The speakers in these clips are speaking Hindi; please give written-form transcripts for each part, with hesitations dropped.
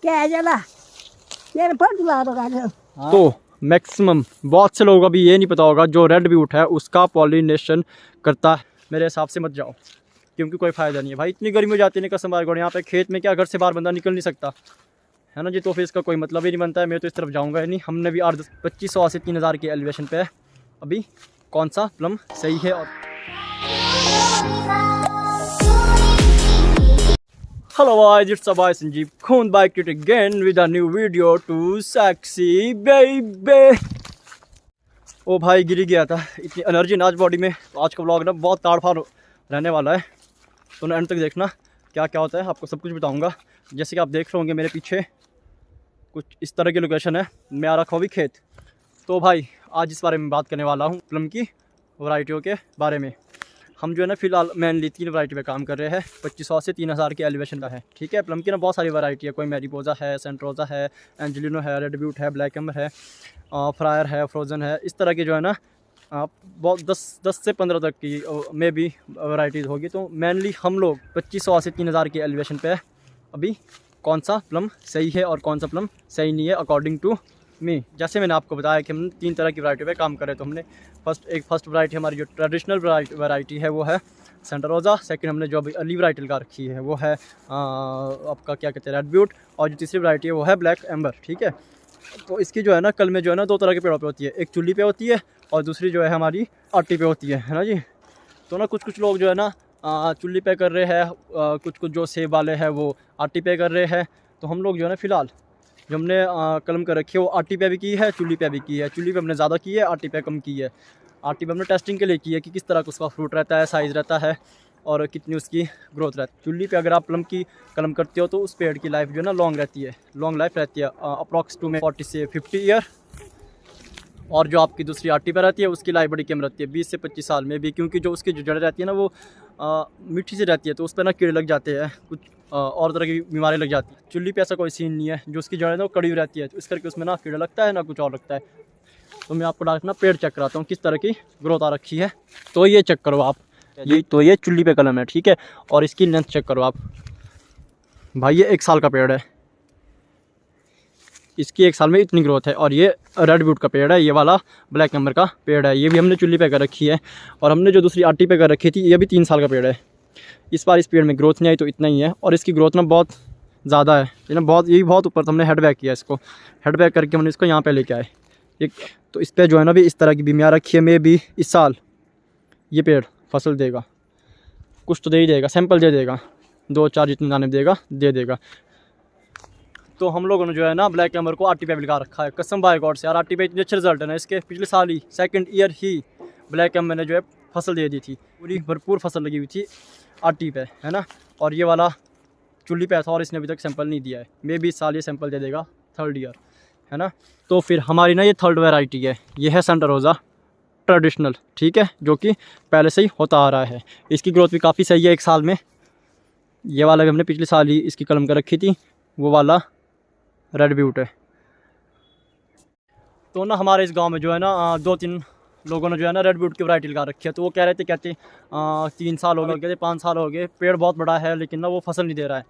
क्या है जला ये फट ला तो मैक्सिमम बहुत से लोगों को अभी ये नहीं पता होगा, जो रेड बीट है उसका पॉलिनेशन करता है। मेरे हिसाब से मत जाओ, क्योंकि कोई फ़ायदा नहीं है भाई। इतनी गर्मी हो जाती है कसम बार, यहाँ पे खेत में क्या घर से बाहर बंदा निकल नहीं सकता है ना जी। तो फिर इसका कोई मतलब ही नहीं बनता है। मैं तो इस तरफ जाऊँगा ही नहीं। हमने भी 2500 से 3000 के एलिवेशन पे है। अभी कौन सा प्लम सही है। और hello guys, it's boy Sanjeev Khun back it again with a new video to sexy baby। ओ भाई गिर गया था, इतनी एनर्जी ना आज बॉडी में। तो आज का व्लॉग ना बहुत ताड़ फाड़ रहने वाला है, तो ना एंड तक देखना क्या क्या होता है, आपको सब कुछ बताऊंगा। जैसे कि आप देख रहे होंगे मेरे पीछे कुछ इस तरह की लोकेशन है, मैं आ रखा हूँ भी खेत। तो भाई आज इस बारे में बात करने वाला हूँ, प्लम की वैरायटियों के बारे में। हम जो है ना फ़िलहाल मेनली 3 वैरायटी पे काम कर रहे हैं। 2500 से 3000 के एलिवेशन का है, ठीक है। प्लम की ना बहुत सारी वैरायटी है, कोई मैरीपोजा है, सेंट्रोजा है, एंजेलिनो है, रेड ब्यूट है, ब्लैक एम्बर है, फ्रायर है, फ्रोज़न है। इस तरह की जो है ना बहुत 10 से 15 तक की में भी वैराइटीज़ होगी। तो मेनली हम लोग 2500 से 3000 के एलिवेशन पे अभी कौन सा प्लम सही है और कौन सा प्लम सही नहीं है अकॉर्डिंग टू मी। जैसे मैंने आपको बताया कि हम 3 तरह की वैरायटी पे काम करें। तो हमने फर्स्ट वैरायटी हमारी जो ट्रेडिशनल वैरायटी है वो है सेंटा रोज़ा। सेकंड हमने जो अभी अर्ली वैरायटी लगा रखी है वो है आपका क्या कहते हैं रेड ब्यूट। और जो तीसरी वैरायटी है वो है ब्लैक एम्बर, ठीक है। तो इसकी जो है ना कल में जो है ना 2 तरह के पेड़ों पे होती है, एक चुल्ली पे होती है और दूसरी जो है हमारी आटी पे होती है ना जी। तो ना कुछ लोग जो है ना चुल्ली पे कर रहे हैं, कुछ जो सेब वाले हैं वो आटी पे कर रहे हैं। तो हम लोग जो है ना फ़िलहाल जो हमने कलम कर रखी है वो आटी पे भी की है, चुल्ली पे भी की है। चुल्ली पे हमने ज़्यादा की है, आटी पे कम की है। आटी पे हमने टेस्टिंग के लिए की है कि किस तरह का उसका फ्रूट रहता है, साइज़ रहता है और कितनी उसकी ग्रोथ रहती है। चुल्ली पे अगर आप प्लम की कलम करते हो तो उस पेड़ की लाइफ जो है ना लॉन्ग रहती है, लॉन्ग लाइफ रहती है, अप्रॉक्स 40 से 50 ईयर। और जो आपकी दूसरी आटी पे रहती है उसकी लाइफ बड़ी कम रहती है, 20 से 25 साल में भी, क्योंकि जो उसकी जो जड़ रहती है ना वो मिट्टी से रहती है। तो उस पर ना कीड़े लग जाते हैं, कुछ और तरह की बीमारी लग जाती है। चुल्ली पे ऐसा कोई सीन नहीं है, जो उसकी जड़ है ना वो कड़ी हुई रहती है, तो इस करके उसमें ना कीड़ा लगता है ना कुछ और लगता है। तो मैं आपको डायरेक्ट ना पेड़ चेक कराता हूँ किस तरह की ग्रोथ आ रखी है। तो ये चेक करो आप, ये चुल्ली पे कलम है, ठीक है। और इसकी लेंथ चेक करो आप भाई, ये 1 साल का पेड़ है, इसकी 1 साल में इतनी ग्रोथ है। और ये रेड ब्यूट का पेड़ है, ये वाला ब्लैक एम्बर का पेड़ है, ये भी हमने चुल्ली पे कर रखी है। और हमने जो दूसरी आटी पे कर रखी थी ये भी 3 साल का पेड़ है। इस बार इस पेड़ में ग्रोथ नहीं आई तो इतना ही है। और इसकी ग्रोथ ना बहुत ज़्यादा है, ये ना बहुत, यही बहुत ऊपर। तो हमने हेड बैक किया इसको, हेड बैक करके हमने इसको यहाँ पे लेके आए एक। तो इस पर जो है ना भी इस तरह की बीमारियाँ रखी है। मे भी इस साल ये पेड़ फसल देगा, कुछ तो दे ही देगा, सैंपल दे देगा, 2-4 जितने दाने देगा दे देगा। तो हम लोगों ने जो है ना ब्लैक एम्बर को आटी पे लगा रखा है, कसम बाय गॉड से यार। आटी पे इतने अच्छे रिजल्ट है ना इसके, पिछले साल ही 2nd ईयर ही ब्लैक एम्बर ने जो है फसल दे दी थी, पूरी भरपूर फसल लगी हुई थी आटी पे, है ना। और ये वाला चुल्ली पे था और इसने अभी तक सैंपल नहीं दिया है। मे भी इस साल ये सैंपल दे देगा 3rd ईयर, है ना। तो फिर हमारी ना ये 3rd वैरायटी है, ये है सेंटा रोज़ा ट्रेडिशनल, ठीक है, जो कि पहले से ही होता आ रहा है। इसकी ग्रोथ भी काफ़ी सही है 1 साल में। ये वाला भी हमने पिछले साल ही इसकी कलम कर रखी थी, वो वाला रेड ब्यूट है। तो ना हमारे इस गांव में जो है ना 2-3 लोगों ने जो है ना रेड ब्यूट की वैरायटी लगा रखी है। तो वो कह रहे थे, कहते 3 साल हो गए, कहते 5 साल हो गए, पेड़ बहुत बड़ा है लेकिन ना वो फसल नहीं दे रहा है।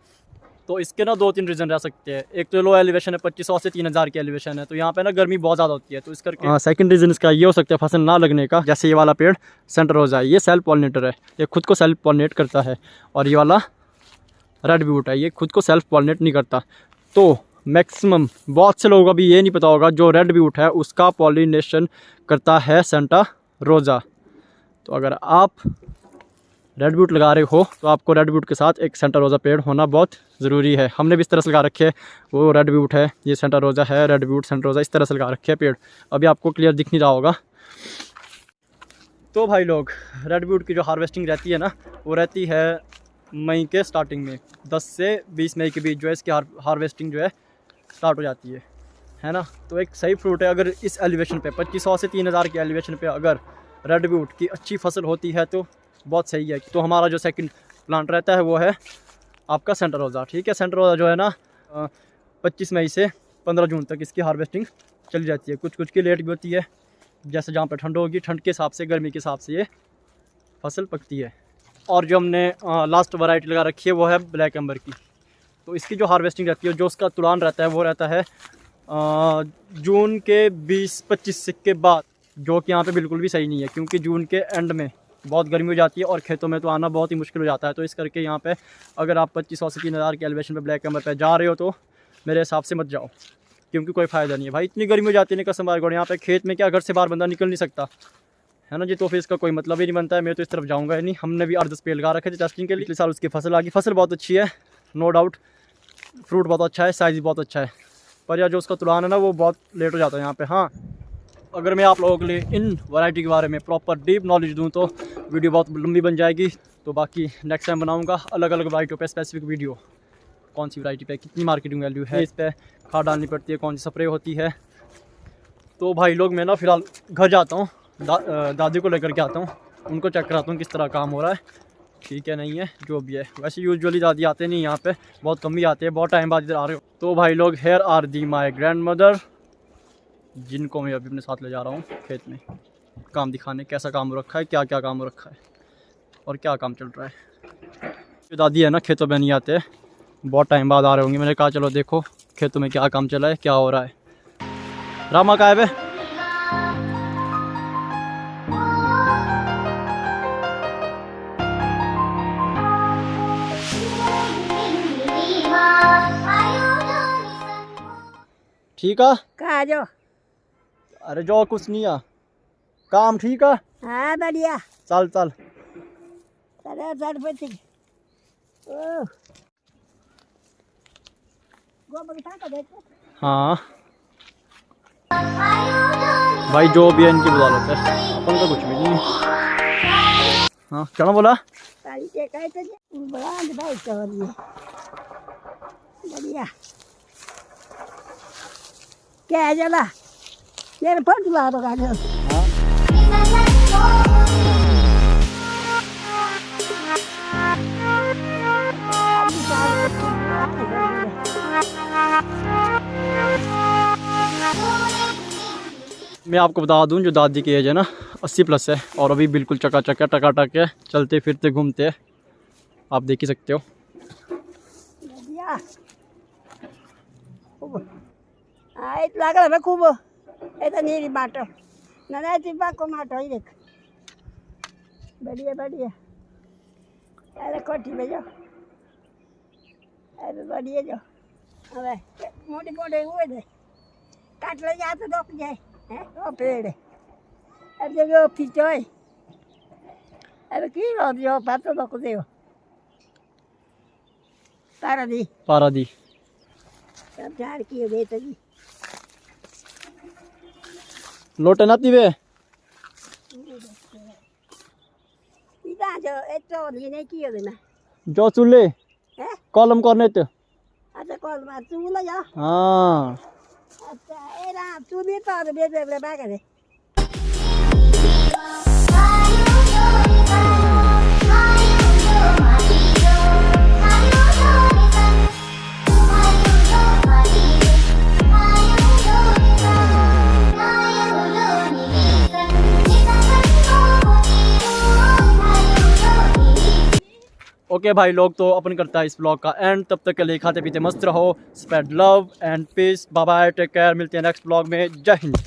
तो इसके ना 2-3 रीज़न रह सकते हैं। एक तो लो एलिवेशन है, 2500 से 3000 की एलिवेशन है, तो यहाँ पे ना गर्मी बहुत ज़्यादा होती है। तो इस करके सेकंड रीज़न इसका ये हो सकता है फसल ना लगने का। जैसे ये वाला पेड़ सेंटा रोज़ा है, ये सेल्फ पॉलिनेटर है, ये खुद को सेल्फ पॉलिनेट करता है। और ये वाला रेड ब्यूट है, ये खुद को सेल्फ पॉलिनेट नहीं करता। तो मैक्सिमम बहुत से लोगों को भी ये नहीं पता होगा, जो रेड ब्यूट है उसका पॉलिनेशन करता है सेंटा रोज़ा। तो अगर आप रेड ब्यूट लगा रहे हो तो आपको रेड ब्यूट के साथ एक सेंटा रोज़ा पेड़ होना बहुत ज़रूरी है। हमने भी इस तरह से लगा रखे है, वो रेड ब्यूट है, ये सेंटा रोज़ा है, रेड ब्यूट सेंटा रोज़ा, इस तरह से लगा रखे है पेड़। अभी आपको क्लियर दिख नहीं रहा होगा। तो भाई लोग, रेड ब्यूट की जो हार्वेस्टिंग रहती है ना वो रहती है मई के स्टार्टिंग में, 10 से 20 मई के बीच जो है इसकी हार्वेस्टिंग जो है स्टार्ट हो जाती है ना। तो एक सही फ्रूट है। अगर इस एलिवेशन पे 2500 से 3000 के एलिवेशन पे अगर रेड ब्यूट की अच्छी फसल होती है तो बहुत सही है। तो हमारा जो सेकंड प्लांट रहता है वो है आपका सेंटा रोज़ा, ठीक है। सेंटा रोज़ा जो है ना 25 मई से 15 जून तक इसकी हार्वेस्टिंग चली जाती है। कुछ की लेट भी होती है, जैसे जहाँ पर ठंड होगी, ठंड के हिसाब से, गर्मी के हिसाब से ये फसल पकती है। और जो हमने लास्ट वैरायटी लगा रखी है वो है ब्लैक एम्बर की, तो इसकी जो हार्वेस्टिंग रहती है, जो उसका तुलान रहता है, वो रहता है जून के 20-25 के बाद, जो कि यहाँ पे बिल्कुल भी सही नहीं है, क्योंकि जून के एंड में बहुत गर्मी हो जाती है और खेतों में तो आना बहुत ही मुश्किल हो जाता है। तो इस करके यहाँ पे अगर आप 2500 से 3000 के एलिवेशन पे ब्लैक कमर पे जा रहे हो तो मेरे हिसाब से मत जाओ, क्योंकि कोई फ़ायदा नहीं है भाई। इतनी गर्मी हो जाती है ना कसम बार, यहाँ पे खेत में क्या घर से बाहर बंदा निकल नहीं सकता है ना जी, तो फिर इसका कोई मतलब ही नहीं बनता है। मैं तो इस तरफ जाऊँगा ही नहीं। हमने भी 8-10 पेड़ लगा रखे थे टेस्टिंग के लिए। पिछले साल उसकी फसल आ गई, फसल बहुत अच्छी है नो डाउट, फ्रूट बहुत अच्छा है, साइज़ भी बहुत अच्छा है, पर यार जो उसका तुलान है ना वो बहुत लेट हो जाता है यहाँ पे। हाँ, अगर मैं आप लोगों के लिए इन वैरायटी के बारे में प्रॉपर डीप नॉलेज दूँ तो वीडियो बहुत लंबी बन जाएगी। तो बाकी नेक्स्ट टाइम बनाऊँगा अलग अलग वैरायटियों पे स्पेसिफिक वीडियो, कौन सी वैरायटी पे कितनी मार्केटिंग वैल्यू है, इस पर खाद डालनी पड़ती है, कौन सी स्प्रे होती है। तो भाई लोग मैं ना फ़िलहाल घर जाता हूँ, दादी को लेकर के आता हूँ, उनको चेक कराता हूँ किस तरह काम हो रहा है, ठीक है नहीं है, जो भी है। वैसे यूजुअली दादी आते नहीं यहाँ पे, बहुत कम ही आते हैं, बहुत टाइम बाद इधर आ रहे हो। तो भाई लोग here are the my grand mother, जिनको मैं अभी अपने साथ ले जा रहा हूँ खेत में काम दिखाने, कैसा काम हो रखा है, क्या क्या काम हो रखा है और क्या काम चल रहा है। जो दादी है ना खेतों में नहीं आते, बहुत टाइम बाद आ रहे होंगे। मैंने कहा चलो देखो खेतों में क्या काम चला है, क्या हो रहा है। रामा का है बे? ठीक है, कहा जो? अरे जो कुछ नहीं है काम, ठीक है। हाँ बढ़िया, चल चल चल पति गोबर का देखो। हाँ भाई जो भी है इनकी बदौलत है, अपन का कुछ भी नहीं। हाँ क्या बोला? बढ़िया क्या है जला मेरे फोटो ला दो गाड़ी। मैं आपको बता दूं जो दादी की एज है ना 80+ है और अभी बिल्कुल चकाचक है, टकाटक है, चलते फिरते घूमते आप देख ही सकते हो। लागल खूब यता निरी बाटो ननाची बाको माटो है देख, बढ़िया बढ़िया। अरे कोठी में जाओ, अरे बढ़िया जाओ। अबे मोटे मोटे हुए थे काट ले जा तो दब जाए है वो पेड़। अब जो पीछे है अब की रो जो पातो दक देओ पारा दी सब झाड़ की दे तो जी लोटे नाती वे इदा जो एतो नहीं कियो देना जो चूल्हे है कॉलम करने तो अच्छा कॉल बात चूल्हा जा। हाँ अच्छा एरा चूल्हे तो बेबे बागे दे। ओके भाई लोग, तो अपन करता है इस ब्लॉग का एंड। तब तक के लिए खाते पीते मस्त रहो, spread love and peace, bye bye, take care. मिलते हैं नेक्स्ट ब्लॉग में। जय हिंद।